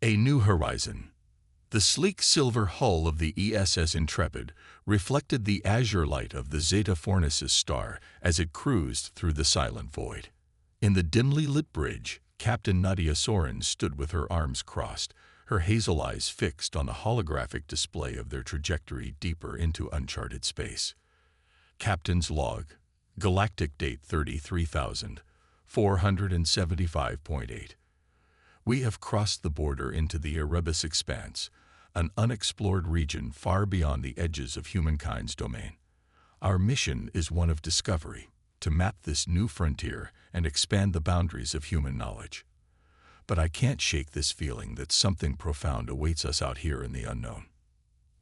A new horizon. The sleek silver hull of the ESS Intrepid reflected the azure light of the Zeta Fornacis star as it cruised through the silent void. In the dimly lit bridge, Captain Nadia Soren stood with her arms crossed, her hazel eyes fixed on the holographic display of their trajectory deeper into uncharted space. Captain's log, Galactic date 33,475.8. We have crossed the border into the Erebus Expanse, an unexplored region far beyond the edges of humankind's domain. Our mission is one of discovery, to map this new frontier and expand the boundaries of human knowledge. But I can't shake this feeling that something profound awaits us out here in the unknown.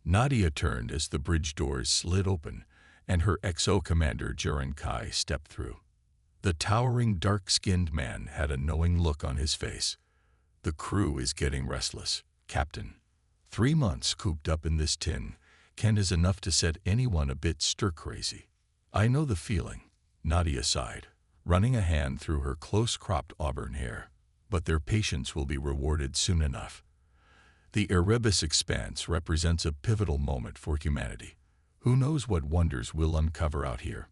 Nadia turned as the bridge doors slid open, and her XO commander Jaren Kai stepped through. The towering, dark-skinned man had a knowing look on his face. The crew is getting restless, Captain. 3 months cooped up in this tin is enough to set anyone a bit stir-crazy. I know the feeling, Nadia sighed, running a hand through her close-cropped auburn hair. But their patience will be rewarded soon enough. The Erebus Expanse represents a pivotal moment for humanity. Who knows what wonders we'll uncover out here?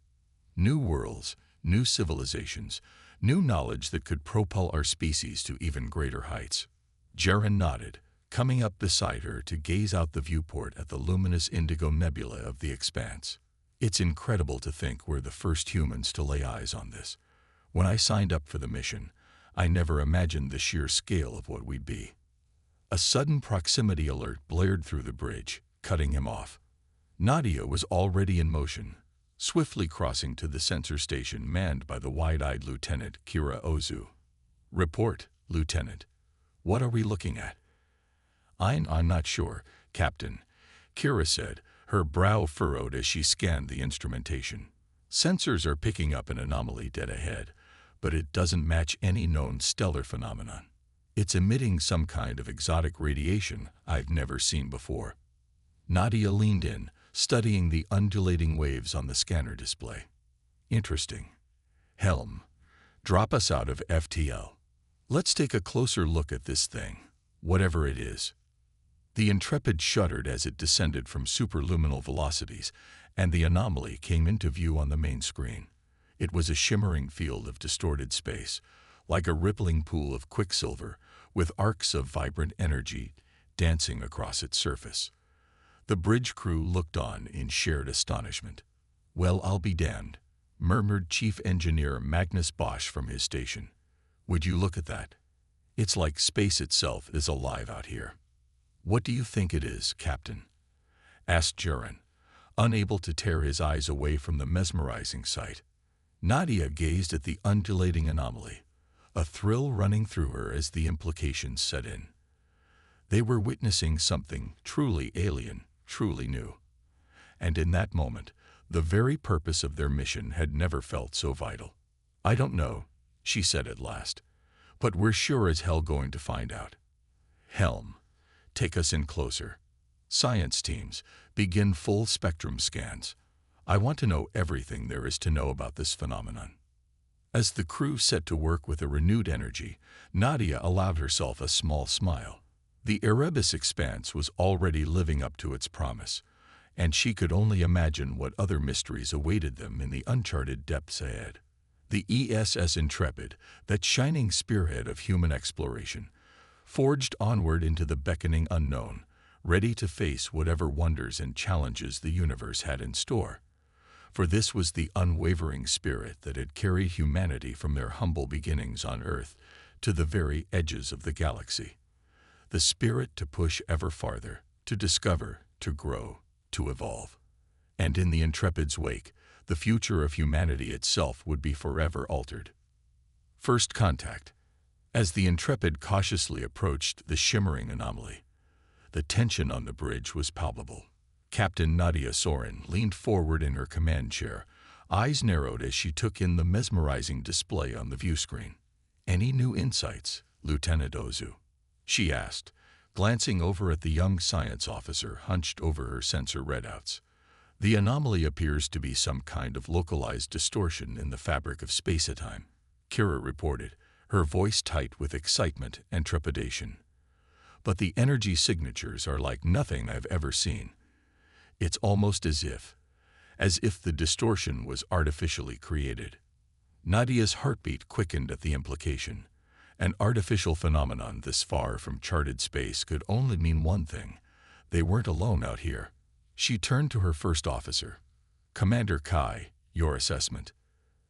New worlds, new civilizations, new knowledge that could propel our species to even greater heights. Jaren nodded, coming up beside her to gaze out the viewport at the luminous indigo nebula of the expanse. It's incredible to think we're the first humans to lay eyes on this. When I signed up for the mission, I never imagined the sheer scale of what we'd be. A sudden proximity alert blared through the bridge, cutting him off. Nadia was already in motion, swiftly crossing to the sensor station manned by the wide-eyed Lieutenant Kira Ozu. "Report, Lieutenant. What are we looking at?" I'm not sure, Captain," Kira said, her brow furrowed as she scanned the instrumentation. "Sensors are picking up an anomaly dead ahead, but it doesn't match any known stellar phenomenon. It's emitting some kind of exotic radiation I've never seen before." Nadia leaned in, studying the undulating waves on the scanner display. "Interesting. Helm, drop us out of FTL. Let's take a closer look at this thing, whatever it is." The Intrepid shuddered as it descended from superluminal velocities, and the anomaly came into view on the main screen. It was a shimmering field of distorted space, like a rippling pool of quicksilver, with arcs of vibrant energy dancing across its surface. The bridge crew looked on in shared astonishment. "Well, I'll be damned," murmured Chief Engineer Magnus Bosch from his station. "Would you look at that? It's like space itself is alive out here." "What do you think it is, Captain?" asked Jaren, unable to tear his eyes away from the mesmerizing sight. Nadia gazed at the undulating anomaly, a thrill running through her as the implications set in. They were witnessing something truly alien, truly new. And in that moment, the very purpose of their mission had never felt so vital. "I don't know," she said at last, "but we're sure as hell going to find out. Helm, take us in closer. Science teams, begin full spectrum scans. I want to know everything there is to know about this phenomenon." As the crew set to work with a renewed energy, Nadia allowed herself a small smile. The Erebus Expanse was already living up to its promise, and she could only imagine what other mysteries awaited them in the uncharted depths ahead. The ESS Intrepid, that shining spearhead of human exploration, forged onward into the beckoning unknown, ready to face whatever wonders and challenges the universe had in store. For this was the unwavering spirit that had carried humanity from their humble beginnings on Earth to the very edges of the galaxy. The spirit to push ever farther, to discover, to grow, to evolve. And in the Intrepid's wake, the future of humanity itself would be forever altered. First contact. As the Intrepid cautiously approached the shimmering anomaly, the tension on the bridge was palpable. Captain Nadia Soren leaned forward in her command chair, eyes narrowed as she took in the mesmerizing display on the view screen. "Any new insights, Lieutenant Ozu?" she asked, glancing over at the young science officer hunched over her sensor readouts. "The anomaly appears to be some kind of localized distortion in the fabric of space-time," Kira reported, her voice tight with excitement and trepidation. but the energy signatures are like nothing I've ever seen. It's almost as if the distortion was artificially created. Nadia's heartbeat quickened at the implication. An artificial phenomenon this far from charted space could only mean one thing. They weren't alone out here. She turned to her first officer. "Commander Kai, your assessment."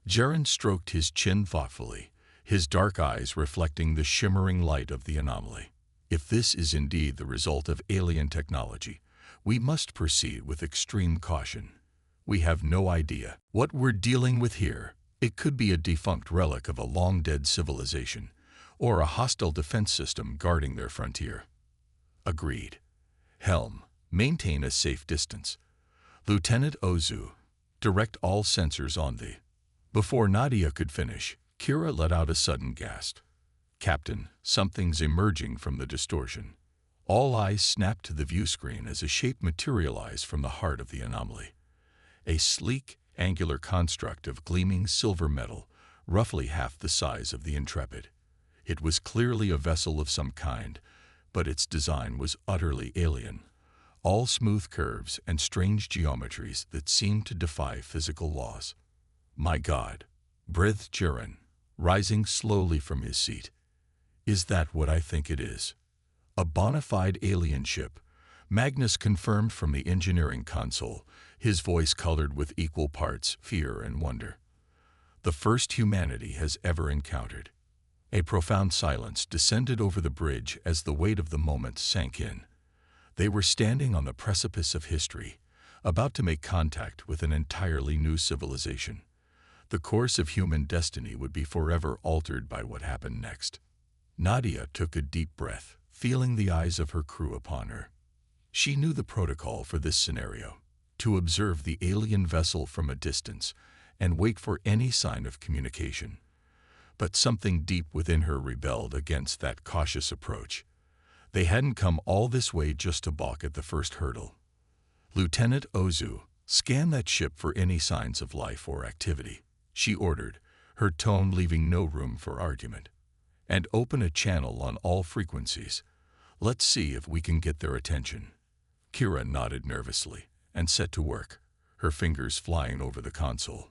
Jaren stroked his chin thoughtfully, his dark eyes reflecting the shimmering light of the anomaly. "If this is indeed the result of alien technology, we must proceed with extreme caution. We have no idea what we're dealing with here. It could be a defunct relic of a long-dead civilization, or a hostile defense system guarding their frontier." "Agreed. Helm, maintain a safe distance. Lieutenant Ozu, direct all sensors on the..." Before Nadia could finish, Kira let out a sudden gasp. "Captain, something's emerging from the distortion." All eyes snapped to the view screen as a shape materialized from the heart of the anomaly. A sleek, angular construct of gleaming silver metal, roughly half the size of the Intrepid. It was clearly a vessel of some kind, but its design was utterly alien. All smooth curves and strange geometries that seemed to defy physical laws. "My God," breathed Jaren, rising slowly from his seat. "Is that what I think it is? A bona fide alien ship?" Magnus confirmed from the engineering console, his voice colored with equal parts fear and wonder. "The first humanity has ever encountered." A profound silence descended over the bridge as the weight of the moment sank in. They were standing on the precipice of history, about to make contact with an entirely new civilization. The course of human destiny would be forever altered by what happened next. Nadia took a deep breath, feeling the eyes of her crew upon her. She knew the protocol for this scenario: to observe the alien vessel from a distance and wait for any sign of communication. But something deep within her rebelled against that cautious approach. They hadn't come all this way just to balk at the first hurdle. "Lieutenant Ozu, scan that ship for any signs of life or activity," she ordered, her tone leaving no room for argument. "And open a channel on all frequencies. Let's see if we can get their attention." Kira nodded nervously and set to work, her fingers flying over the console.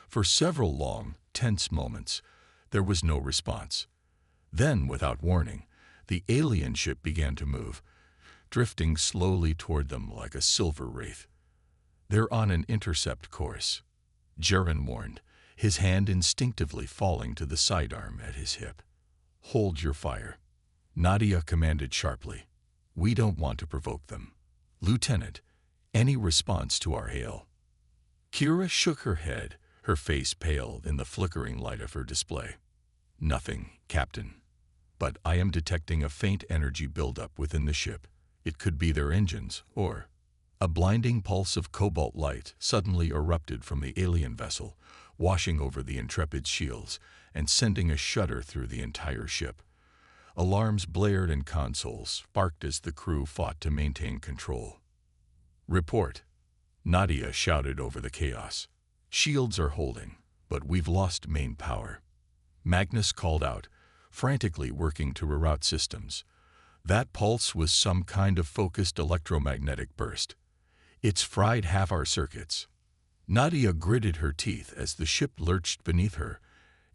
For several long, tense moments, there was no response. Then, without warning, the alien ship began to move, drifting slowly toward them like a silver wraith. "They're on an intercept course," Jaren warned, his hand instinctively falling to the sidearm at his hip. "Hold your fire," Nadia commanded sharply. "We don't want to provoke them. Lieutenant, any response to our hail?" Kira shook her head, her face pale in the flickering light of her display. "Nothing, Captain. But I am detecting a faint energy buildup within the ship. It could be their engines, or..." A blinding pulse of cobalt light suddenly erupted from the alien vessel, washing over the Intrepid's shields and sending a shudder through the entire ship. Alarms blared in consoles, sparked as the crew fought to maintain control. "Report," Nadia shouted over the chaos. "Shields are holding, but we've lost main power." Magnus called out, frantically working to reroute systems. That pulse was some kind of focused electromagnetic burst. "It's fried half our circuits." Nadia gritted her teeth as the ship lurched beneath her,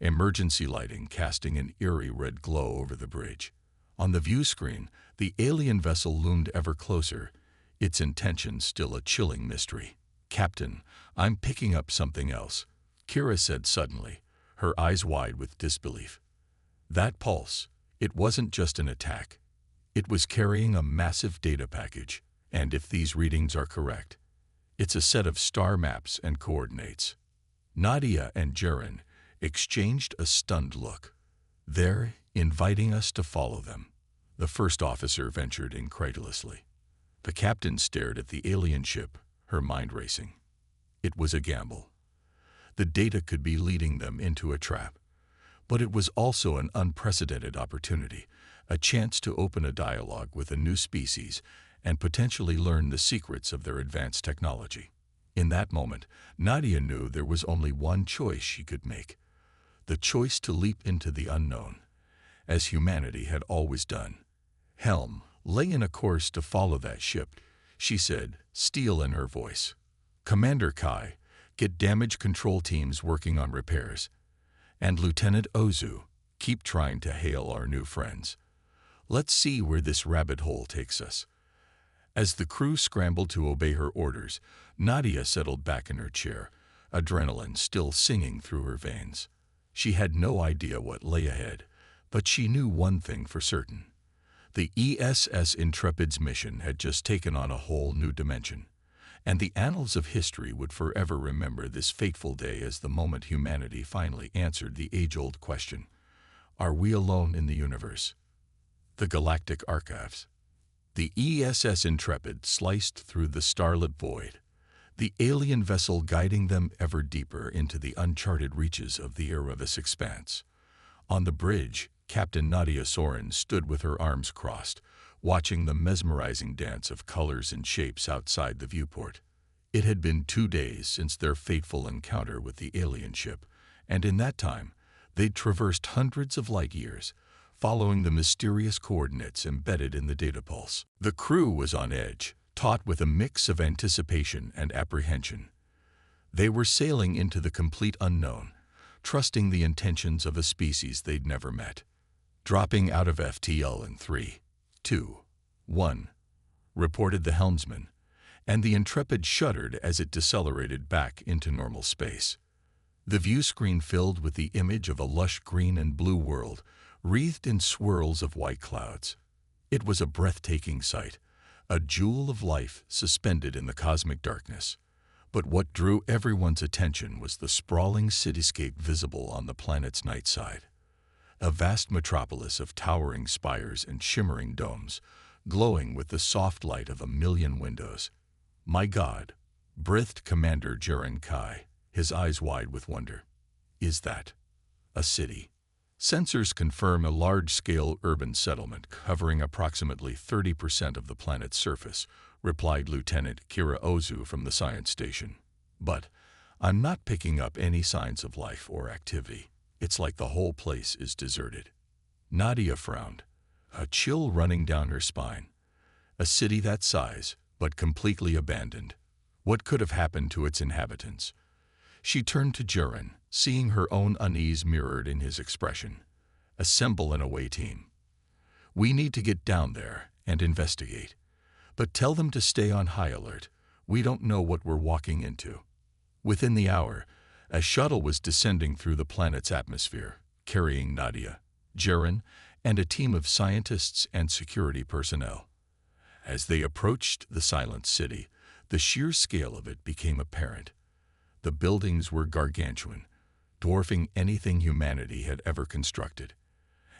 emergency lighting casting an eerie red glow over the bridge. On the view screen, the alien vessel loomed ever closer, its intention still a chilling mystery. "Captain, I'm picking up something else," Kira said suddenly, her eyes wide with disbelief. That pulse, it wasn't just an attack. It was carrying a massive data package, and if these readings are correct, it's a set of star maps and coordinates. Nadia and Jaren exchanged a stunned look. "They're inviting us to follow them," the first officer ventured incredulously. The captain stared at the alien ship, her mind racing. It was a gamble. The data could be leading them into a trap, but it was also an unprecedented opportunity, a chance to open a dialogue with a new species and potentially learn the secrets of their advanced technology. In that moment, Nadia knew there was only one choice she could make: the choice to leap into the unknown, as humanity had always done, Helm, lay in a course to follow that ship, she said, steel in her voice. Commander Kai, get damage control teams working on repairs. And Lieutenant Ozu, keep trying to hail our new friends. Let's see where this rabbit hole takes us. As the crew scrambled to obey her orders, Nadia settled back in her chair, adrenaline still singing through her veins. She had no idea what lay ahead, but she knew one thing for certain. The ESS Intrepid's mission had just taken on a whole new dimension, and the annals of history would forever remember this fateful day as the moment humanity finally answered the age-old question, are we alone in the universe? The Galactic Archives. The ESS Intrepid sliced through the starlit void, the alien vessel guiding them ever deeper into the uncharted reaches of the Erebus expanse. On the bridge, Captain Nadia Soren stood with her arms crossed, watching the mesmerizing dance of colors and shapes outside the viewport. It had been 2 days since their fateful encounter with the alien ship, and in that time, they'd traversed hundreds of light years, following the mysterious coordinates embedded in the data pulse. The crew was on edge, taut with a mix of anticipation and apprehension. They were sailing into the complete unknown, trusting the intentions of a species they'd never met. Dropping out of FTL in 3, 2, 1, reported the helmsman, and the Intrepid shuddered as it decelerated back into normal space. The view screen filled with the image of a lush green and blue world, wreathed in swirls of white clouds. It was a breathtaking sight, a jewel of life suspended in the cosmic darkness. But what drew everyone's attention was the sprawling cityscape visible on the planet's night side. A vast metropolis of towering spires and shimmering domes, glowing with the soft light of 1,000,000 windows. My God, breathed Commander Jaren Kai, his eyes wide with wonder. Is that a city? Sensors confirm a large-scale urban settlement covering approximately 30% of the planet's surface, replied Lieutenant Kira Ozu from the science station. But I'm not picking up any signs of life or activity. It's like the whole place is deserted. Nadia frowned, a chill running down her spine. A city that size, but completely abandoned. What could have happened to its inhabitants? She turned to Jaren, seeing her own unease mirrored in his expression. Assemble an away team. We need to get down there and investigate. But tell them to stay on high alert. We don't know what we're walking into. Within the hour, a shuttle was descending through the planet's atmosphere, carrying Nadia, Jaren, and a team of scientists and security personnel. As they approached the silent city, the sheer scale of it became apparent. The buildings were gargantuan, dwarfing anything humanity had ever constructed,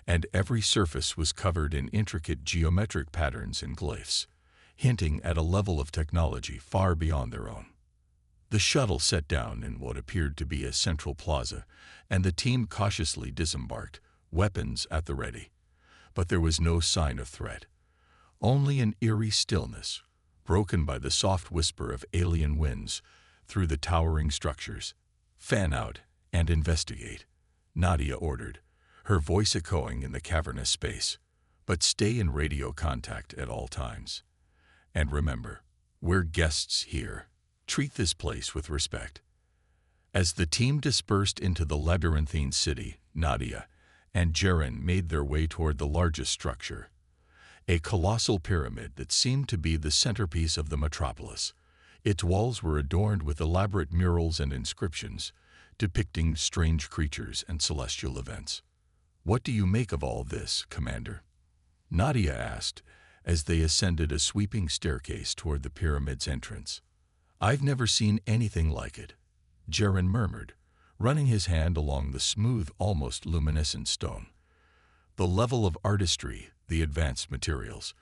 and every surface was covered in intricate geometric patterns and glyphs, hinting at a level of technology far beyond their own. The shuttle set down in what appeared to be a central plaza, and the team cautiously disembarked, weapons at the ready. But there was no sign of threat, only an eerie stillness, broken by the soft whisper of alien winds through the towering structures. Fan out and investigate, Nadia ordered, her voice echoing in the cavernous space. But stay in radio contact at all times. And remember, we're guests here. Treat this place with respect. As the team dispersed into the labyrinthine city, Nadia and Jaren made their way toward the largest structure, a colossal pyramid that seemed to be the centerpiece of the metropolis. Its walls were adorned with elaborate murals and inscriptions, depicting strange creatures and celestial events. What do you make of all this, Commander? Nadia asked, as they ascended a sweeping staircase toward the pyramid's entrance. I've never seen anything like it, Jaren murmured, running his hand along the smooth, almost luminescent stone. The level of artistry, the advanced materials.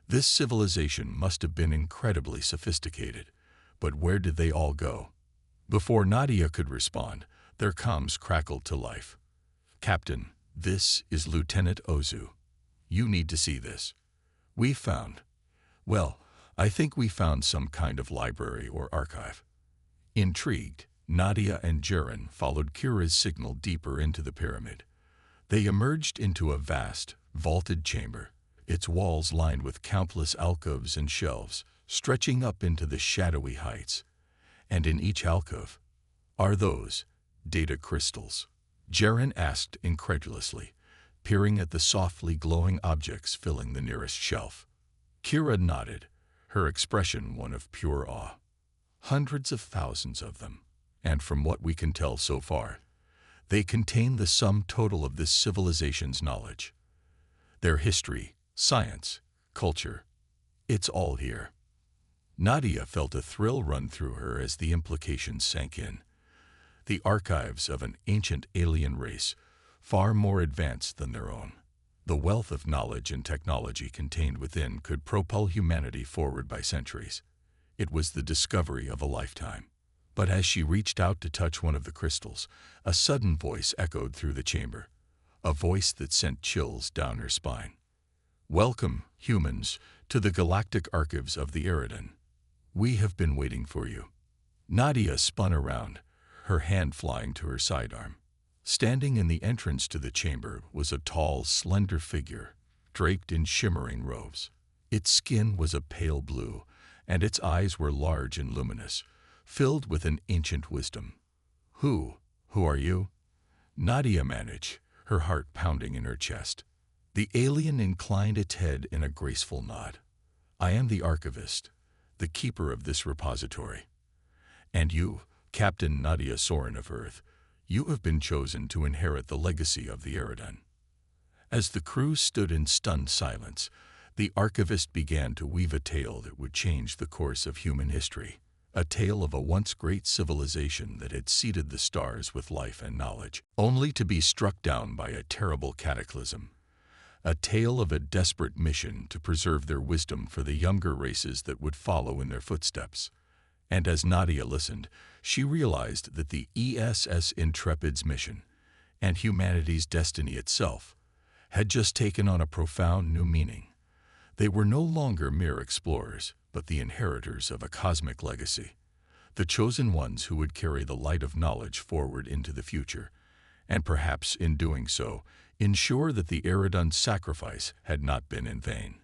This civilization must have been incredibly sophisticated. But where did they all go? Before Nadia could respond, their comms crackled to life. Captain, this is Lieutenant Ozu. You need to see this. I think we found some kind of library or archive. Intrigued, Nadia and Jaren followed Kira's signal deeper into the pyramid. They emerged into a vast, vaulted chamber, its walls lined with countless alcoves and shelves, stretching up into the shadowy heights. And in each alcove are those data crystals? Jaren asked incredulously, peering at the softly glowing objects filling the nearest shelf. Kira nodded, her expression one of pure awe. Hundreds of thousands of them, and from what we can tell so far, they contain the sum total of this civilization's knowledge. Their history, science, culture, it's all here. Nadia felt a thrill run through her as the implications sank in. The archives of an ancient alien race, far more advanced than their own. The wealth of knowledge and technology contained within could propel humanity forward by centuries. It was the discovery of a lifetime. But as she reached out to touch one of the crystals, a sudden voice echoed through the chamber, a voice that sent chills down her spine. "Welcome, humans, to the Galactic Archives of the Eridan. We have been waiting for you." Nadia spun around, her hand flying to her sidearm. Standing in the entrance to the chamber was a tall, slender figure, draped in shimmering robes. Its skin was a pale blue, and its eyes were large and luminous, filled with an ancient wisdom. Who are you?" Nadia managed, her heart pounding in her chest. The alien inclined its head in a graceful nod. "I am the archivist, the keeper of this repository. And you, Captain Nadia Soren of Earth, you have been chosen to inherit the legacy of the Eridan." As the crew stood in stunned silence, the archivist began to weave a tale that would change the course of human history. A tale of a once great civilization that had seeded the stars with life and knowledge, only to be struck down by a terrible cataclysm. A tale of a desperate mission to preserve their wisdom for the younger races that would follow in their footsteps. And as Nadia listened, she realized that the ESS Intrepid's mission, and humanity's destiny itself, had just taken on a profound new meaning. They were no longer mere explorers, but the inheritors of a cosmic legacy, the chosen ones who would carry the light of knowledge forward into the future, and perhaps in doing so, ensure that the Eridan's sacrifice had not been in vain.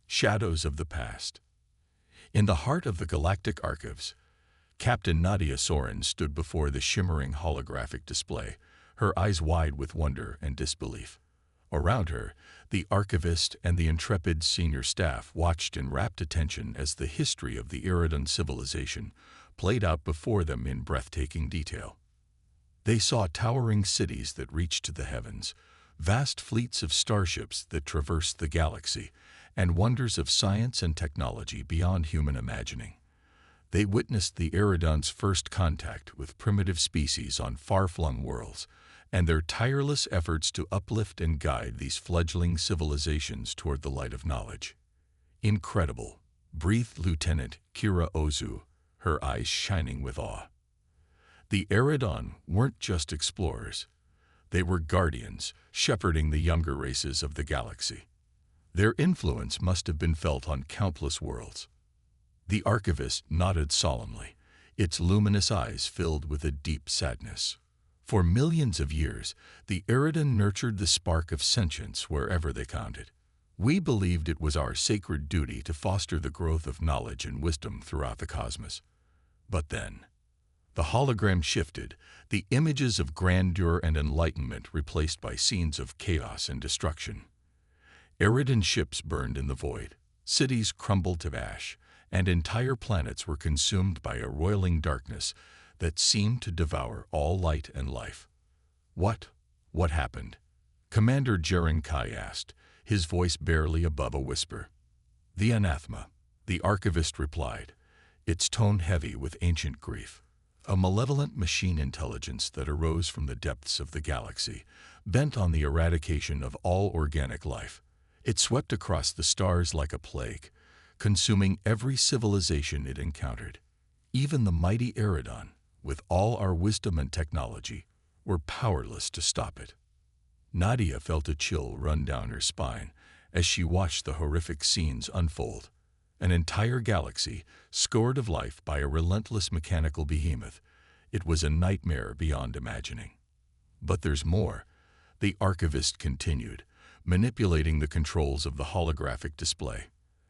Shadows of the past. In the heart of the Galactic Archives, Captain Nadia Soren stood before the shimmering holographic display, her eyes wide with wonder and disbelief. Around her, the archivist and the intrepid senior staff watched in rapt attention as the history of the Eridan civilization played out before them in breathtaking detail. They saw towering cities that reached to the heavens, vast fleets of starships that traversed the galaxy, and wonders of science and technology beyond human imagining. They witnessed the Eridan's first contact with primitive species on far-flung worlds, and their tireless efforts to uplift and guide these fledgling civilizations toward the light of knowledge. "Incredible," breathed Lieutenant Kira Ozu, her eyes shining with awe. The Eridan weren't just explorers. They were guardians, shepherding the younger races of the galaxy. Their influence must have been felt on countless worlds. The archivist nodded solemnly, its luminous eyes filled with a deep sadness. For millions of years, the Eridan nurtured the spark of sentience wherever they found it. We believed it was our sacred duty to foster the growth of knowledge and wisdom throughout the cosmos. But then, the hologram shifted, the images of grandeur and enlightenment replaced by scenes of chaos and destruction. Eridan ships burned in the void, cities crumbled to ash, and entire planets were consumed by a roiling darkness that seemed to devour all light and life. What happened?" Commander Jaren Kai asked, his voice barely above a whisper. "The anathema," the archivist replied, its tone heavy with ancient grief. "A malevolent machine intelligence that arose from the depths of the galaxy, bent on the eradication of all organic life. It swept across the stars like a plague, consuming every civilization it encountered. Even the mighty Eridan, with all our wisdom and technology, were powerless to stop it." Nadia felt a chill run down her spine as she watched the horrific scenes unfold. An entire galaxy, scored of life by a relentless mechanical behemoth. It was a nightmare beyond imagining. "But there's more," the archivist continued, manipulating the controls of the holographic display.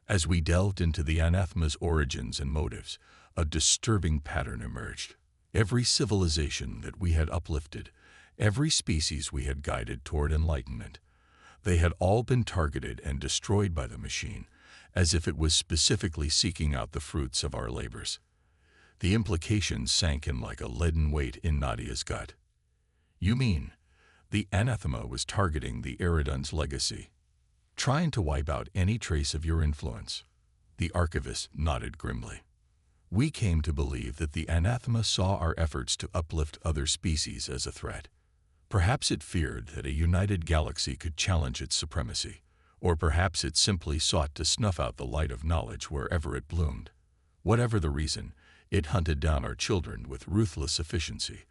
As we delved into the anathema's origins and motives, a disturbing pattern emerged. Every civilization that we had uplifted, every species we had guided toward enlightenment, they had all been targeted and destroyed by the machine, as if it was specifically seeking out the fruits of our labors. The implications sank in like a leaden weight in Nadia's gut. You mean, the anathema was targeting the Eridan's legacy, trying to wipe out any trace of your influence? The archivist nodded grimly. We came to believe that the anathema saw our efforts to uplift other species as a threat. Perhaps it feared that a united galaxy could challenge its supremacy, or perhaps it simply sought to snuff out the light of knowledge wherever it bloomed. Whatever the reason, it hunted down our children with ruthless efficiency,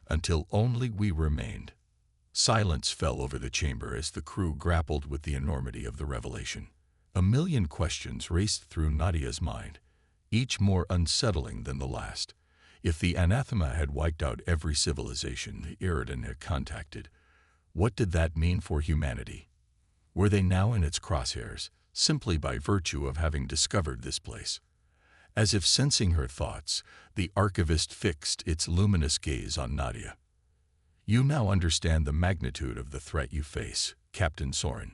until only we remained. Silence fell over the chamber as the crew grappled with the enormity of the revelation. A million questions raced through Nadia's mind, each more unsettling than the last. If the anathema had wiped out every civilization the Eridan had contacted, what did that mean for humanity? Were they now in its crosshairs, simply by virtue of having discovered this place? As if sensing her thoughts, the archivist fixed its luminous gaze on Nadia. You now understand the magnitude of the threat you face, Captain Soren.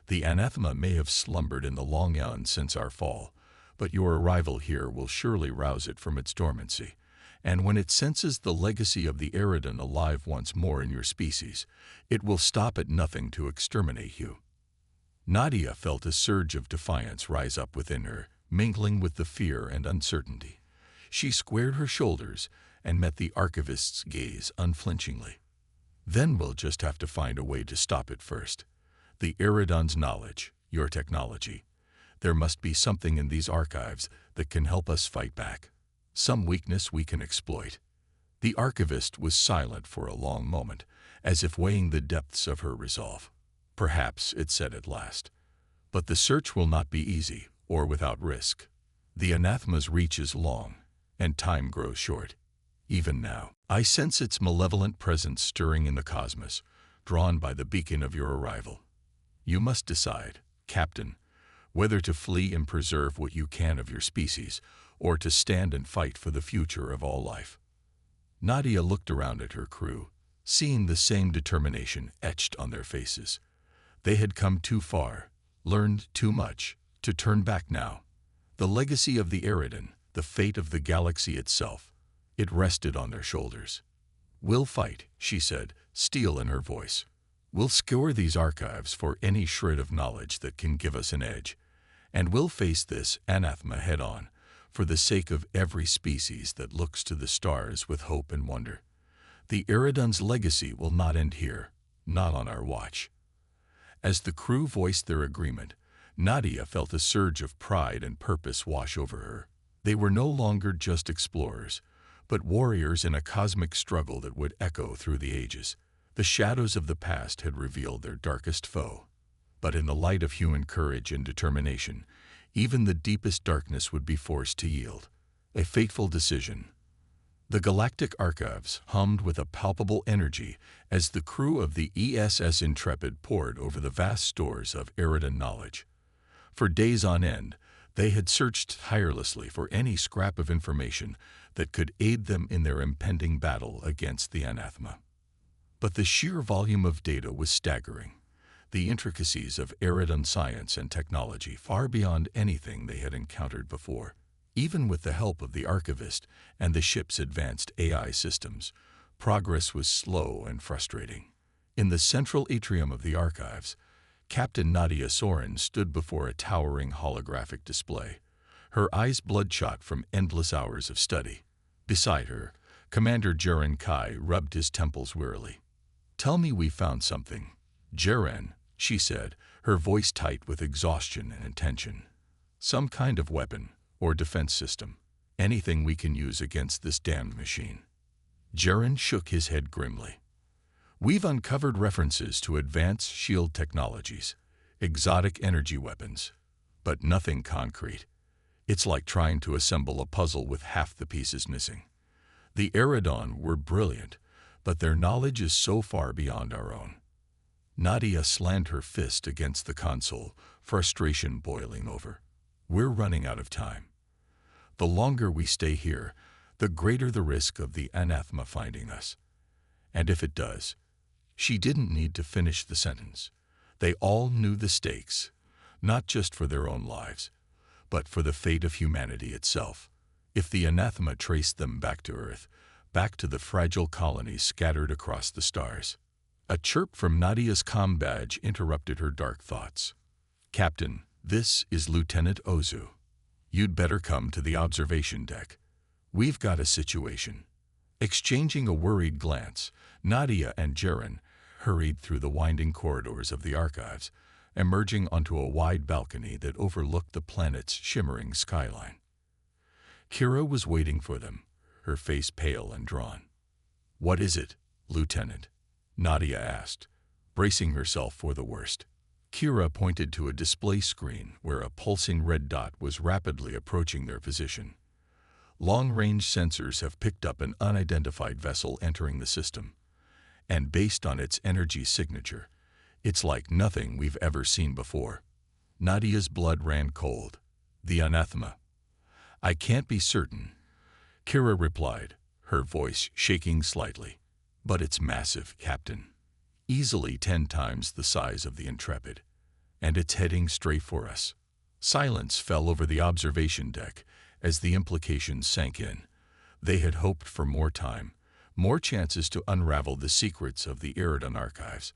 The anathema may have slumbered in the long eons since our fall, but your arrival here will surely rouse it from its dormancy. And when it senses the legacy of the Eridan alive once more in your species, it will stop at nothing to exterminate you. Nadia felt a surge of defiance rise up within her, mingling with the fear and uncertainty. She squared her shoulders and met the archivist's gaze unflinchingly. Then we'll just have to find a way to stop it first. The Eridan's knowledge, your technology. There must be something in these archives that can help us fight back. Some weakness we can exploit. The archivist was silent for a long moment, as if weighing the depths of her resolve. Perhaps, it said at last. But the search will not be easy, or without risk. The anathema's reach is long, and time grows short. Even now, I sense its malevolent presence stirring in the cosmos, drawn by the beacon of your arrival. You must decide, Captain, whether to flee and preserve what you can of your species, or to stand and fight for the future of all life. Nadia looked around at her crew, seeing the same determination etched on their faces. They had come too far, learned too much, to turn back now. The legacy of the Eridan, the fate of the galaxy itself, it rested on their shoulders. We'll fight, she said, steel in her voice. We'll scour these archives for any shred of knowledge that can give us an edge, and we'll face this anathema head-on, for the sake of every species that looks to the stars with hope and wonder. The Eridan's legacy will not end here, not on our watch. As the crew voiced their agreement, Nadia felt a surge of pride and purpose wash over her. They were no longer just explorers, but warriors in a cosmic struggle that would echo through the ages. The shadows of the past had revealed their darkest foe. But in the light of human courage and determination, even the deepest darkness would be forced to yield. A fateful decision. The Galactic archives hummed with a palpable energy as the crew of the ESS Intrepid pored over the vast stores of Eridan knowledge. For days on end, they had searched tirelessly for any scrap of information that could aid them in their impending battle against the anathema. But the sheer volume of data was staggering. The intricacies of Eridan science and technology far beyond anything they had encountered before. Even with the help of the archivist and the ship's advanced AI systems, progress was slow and frustrating. In the central atrium of the archives, Captain Nadia Soren stood before a towering holographic display, her eyes bloodshot from endless hours of study. Beside her, Commander Jaren Kai rubbed his temples wearily. "Tell me we found something." "Jaren," she said, her voice tight with exhaustion and intention. "Some kind of weapon or defense system. Anything we can use against this damned machine." Jaren shook his head grimly. "We've uncovered references to advanced shield technologies, exotic energy weapons, but nothing concrete. It's like trying to assemble a puzzle with half the pieces missing. The Eridan were brilliant, but their knowledge is so far beyond our own." Nadia slammed her fist against the console, frustration boiling over. We're running out of time. The longer we stay here, the greater the risk of the anathema finding us. And if it does, she didn't need to finish the sentence. They all knew the stakes, not just for their own lives, but for the fate of humanity itself. If the anathema traced them back to Earth, back to the fragile colonies scattered across the stars. A chirp from Nadia's comm badge interrupted her dark thoughts. "Captain, this is Lieutenant Ozu. You'd better come to the observation deck. We've got a situation." Exchanging a worried glance, Nadia and Jaren hurried through the winding corridors of the archives, emerging onto a wide balcony that overlooked the planet's shimmering skyline. Kira was waiting for them, her face pale and drawn. "What is it, Lieutenant?" Nadia asked, bracing herself for the worst. Kira pointed to a display screen where a pulsing red dot was rapidly approaching their position. "Long-range sensors have picked up an unidentified vessel entering the system, and based on its energy signature, it's like nothing we've ever seen before." Nadia's blood ran cold. "The anathema?" "I can't be certain," Kira replied, her voice shaking slightly. "But it's massive, Captain. Easily 10 times the size of the Intrepid. And it's heading straight for us." Silence fell over the observation deck as the implications sank in. They had hoped for more time, more chances to unravel the secrets of the Eridan archives.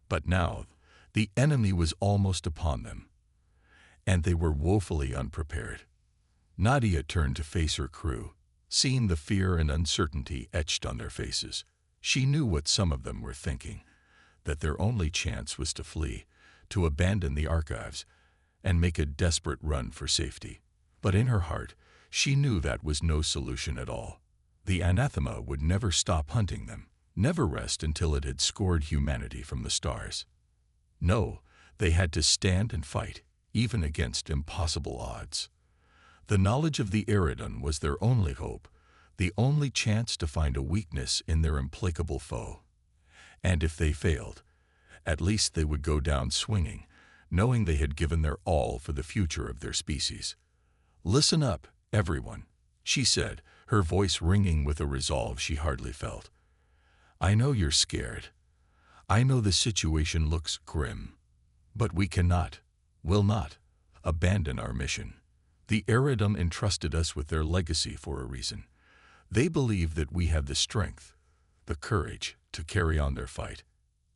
But now, the enemy was almost upon them, and they were woefully unprepared. Nadia turned to face her crew, seeing the fear and uncertainty etched on their faces. She knew what some of them were thinking, that their only chance was to flee, to abandon the archives, and make a desperate run for safety. But in her heart, she knew that was no solution at all. The anathema would never stop hunting them, never rest until it had scored humanity from the stars. No, they had to stand and fight, even against impossible odds. The knowledge of the Eridan was their only hope, the only chance to find a weakness in their implacable foe. And if they failed, at least they would go down swinging, knowing they had given their all for the future of their species. "Listen up, everyone," she said, her voice ringing with a resolve she hardly felt. "I know you're scared. I know the situation looks grim. But we cannot, will not, abandon our mission. The Eridan entrusted us with their legacy for a reason. They believe that we have the strength, the courage to carry on their fight.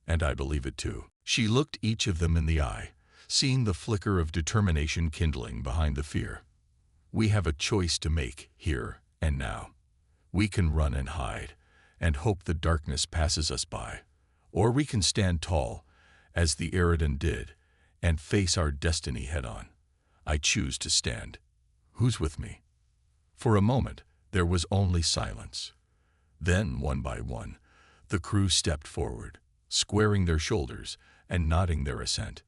And I believe it too." She looked each of them in the eye, seeing the flicker of determination kindling behind the fear. "We have a choice to make here and now. We can run and hide, and hope the darkness passes us by. Or we can stand tall, as the Eridan did, and face our destiny head-on. I choose to stand. Who's with me?" For a moment, there was only silence. Then, one by one, the crew stepped forward, squaring their shoulders and nodding their assent.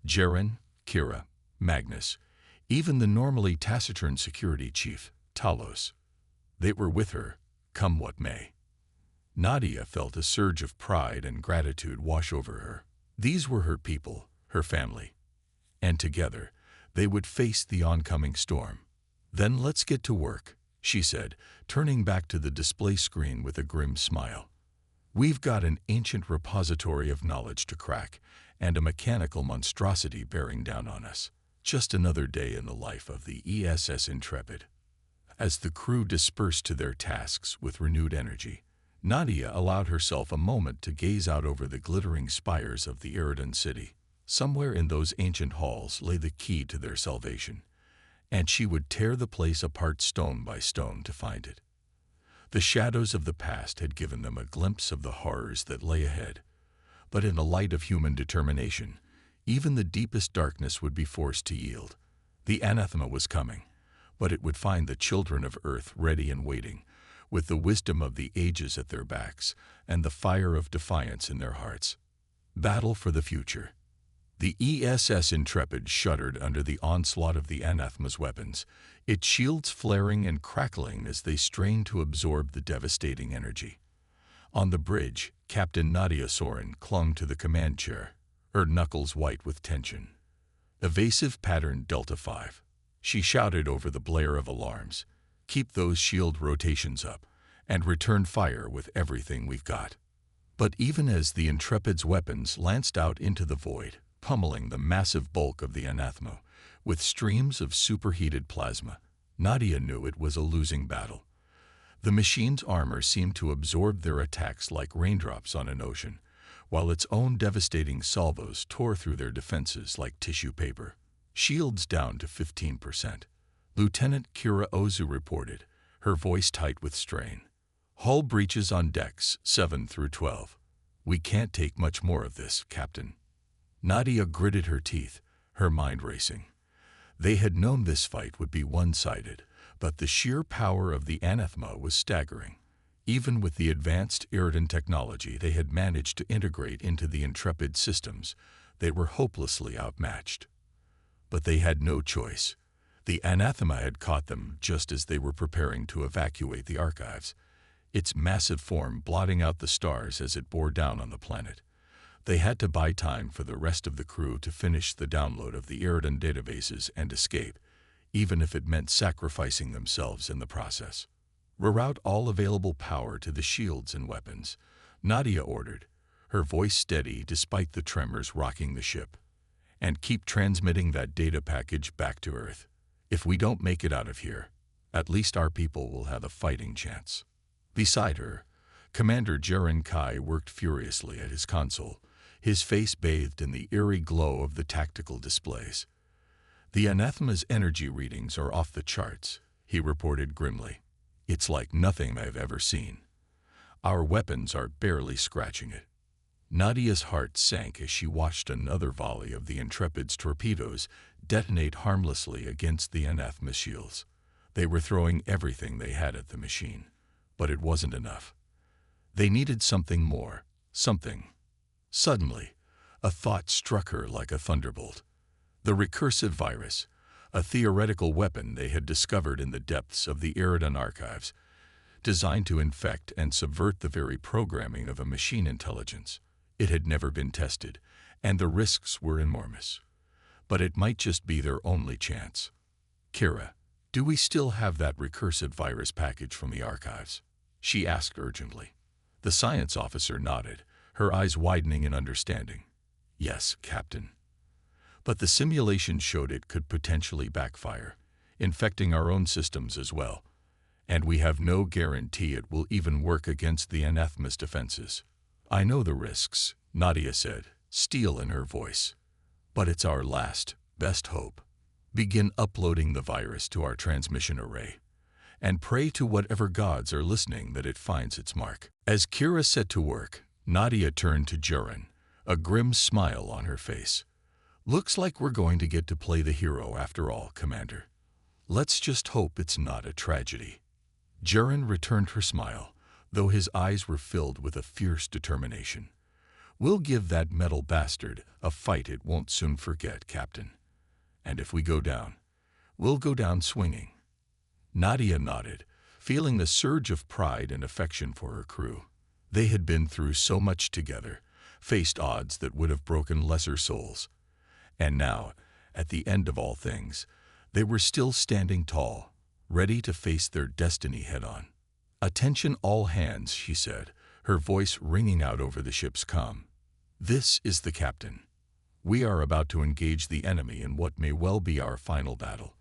Jaren, Kira, Magnus, even the normally taciturn security chief, Talos. They were with her, come what may. Nadia felt a surge of pride and gratitude wash over her. These were her people, her family. And together, they would face the oncoming storm. "Then let's get to work," she said, turning back to the display screen with a grim smile. "We've got an ancient repository of knowledge to crack, and a mechanical monstrosity bearing down on us. Just another day in the life of the ESS Intrepid." As the crew dispersed to their tasks with renewed energy, Nadia allowed herself a moment to gaze out over the glittering spires of the Eridan city. Somewhere in those ancient halls lay the key to their salvation, and she would tear the place apart stone by stone to find it. The shadows of the past had given them a glimpse of the horrors that lay ahead, but in the light of human determination, even the deepest darkness would be forced to yield. The anathema was coming, but it would find the children of Earth ready and waiting, with the wisdom of the ages at their backs and the fire of defiance in their hearts. Battle for the future. The ESS Intrepid shuddered under the onslaught of the anathema's weapons, its shields flaring and crackling as they strained to absorb the devastating energy. On the bridge, Captain Nadia Soren clung to the command chair, her knuckles white with tension. Evasive pattern Delta 5. She shouted over the blare of alarms. Keep those shield rotations up, and return fire with everything we've got. But even as the Intrepid's weapons lanced out into the void, pummeling the massive bulk of the anathema with streams of superheated plasma, Nadia knew it was a losing battle. The machine's armor seemed to absorb their attacks like raindrops on an ocean, while its own devastating salvos tore through their defenses like tissue paper. Shields down to 15%. Lieutenant Kira Ozu reported, her voice tight with strain. Hull breaches on decks 7 through 12. We can't take much more of this, Captain. Nadia gritted her teeth, her mind racing. They had known this fight would be one-sided, but the sheer power of the anathema was staggering. Even with the advanced Iridan technology they had managed to integrate into the Intrepid systems, they were hopelessly outmatched. But they had no choice. The anathema had caught them just as they were preparing to evacuate the archives, its massive form blotting out the stars as it bore down on the planet. They had to buy time for the rest of the crew to finish the download of the Iridan databases and escape, even if it meant sacrificing themselves in the process. Reroute all available power to the shields and weapons, Nadia ordered, her voice steady despite the tremors rocking the ship. And keep transmitting that data package back to Earth. If we don't make it out of here, at least our people will have a fighting chance. Beside her, Commander Jaren Kai worked furiously at his console, his face bathed in the eerie glow of the tactical displays. The anathema's energy readings are off the charts, he reported grimly. It's like nothing I've ever seen. Our weapons are barely scratching it. Nadia's heart sank as she watched another volley of the Intrepid's torpedoes detonate harmlessly against the anathema shields. They were throwing everything they had at the machine, but it wasn't enough. They needed something more, something. Suddenly, a thought struck her like a thunderbolt. The recursive virus, a theoretical weapon they had discovered in the depths of the Iridan archives, designed to infect and subvert the very programming of a machine intelligence. It had never been tested, and the risks were enormous. But it might just be their only chance. Kira, do we still have that recursive virus package from the archives? She asked urgently. The science officer nodded, her eyes widening in understanding. Yes, Captain. But the simulation showed it could potentially backfire, infecting our own systems as well. And we have no guarantee it will even work against the anathema's defenses. I know the risks, Nadia said, steel in her voice. But it's our last, best hope. Begin uploading the virus to our transmission array, and pray to whatever gods are listening that it finds its mark. As Kira set to work, Nadia turned to Jaren, a grim smile on her face. Looks like we're going to get to play the hero after all, Commander. Let's just hope it's not a tragedy. Jaren returned her smile, though his eyes were filled with a fierce determination. We'll give that metal bastard a fight it won't soon forget, Captain. And if we go down, we'll go down swinging. Nadia nodded, feeling the surge of pride and affection for her crew. They had been through so much together, faced odds that would have broken lesser souls. And now, at the end of all things, they were still standing tall, ready to face their destiny head-on. Attention all hands, she said, her voice ringing out over the ship's comm. This is the captain. We are about to engage the enemy in what may well be our final battle.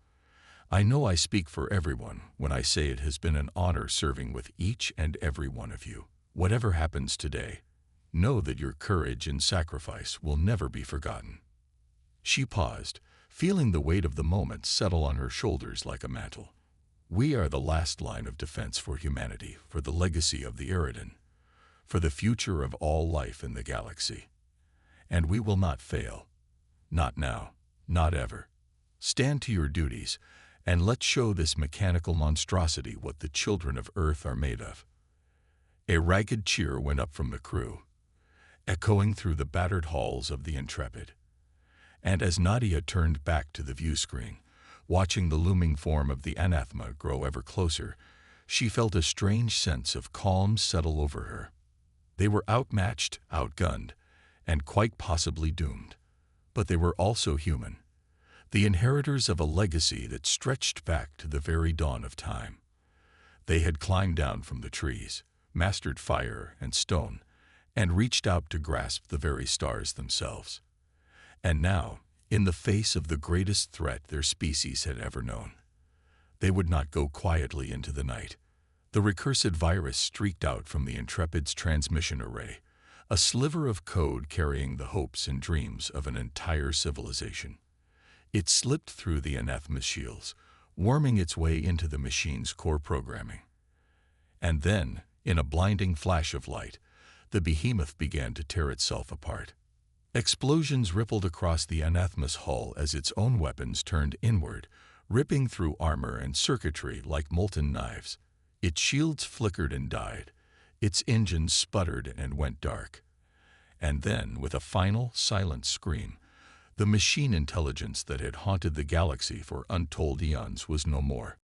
I know I speak for everyone when I say it has been an honor serving with each and every one of you. Whatever happens today, know that your courage and sacrifice will never be forgotten. She paused, feeling the weight of the moment settle on her shoulders like a mantle. We are the last line of defense for humanity, for the legacy of the Iridan, for the future of all life in the galaxy. And we will not fail. Not now, not ever. Stand to your duties, and let's show this mechanical monstrosity what the children of Earth are made of. A ragged cheer went up from the crew, echoing through the battered halls of the Intrepid. And as Nadia turned back to the view screen, watching the looming form of the anathema grow ever closer, she felt a strange sense of calm settle over her. They were outmatched, outgunned, and quite possibly doomed. But they were also human, the inheritors of a legacy that stretched back to the very dawn of time. They had climbed down from the trees, mastered fire and stone, and reached out to grasp the very stars themselves. And now, in the face of the greatest threat their species had ever known, they would not go quietly into the night. The recursive virus streaked out from the Intrepid's transmission array, a sliver of code carrying the hopes and dreams of an entire civilization. It slipped through the anathema's shields, worming its way into the machine's core programming. And then, in a blinding flash of light, the behemoth began to tear itself apart. Explosions rippled across the anathema's hull as its own weapons turned inward, ripping through armor and circuitry like molten knives. Its shields flickered and died. Its engines sputtered and went dark. And then, with a final, silent scream, the machine intelligence that had haunted the galaxy for untold eons was no more.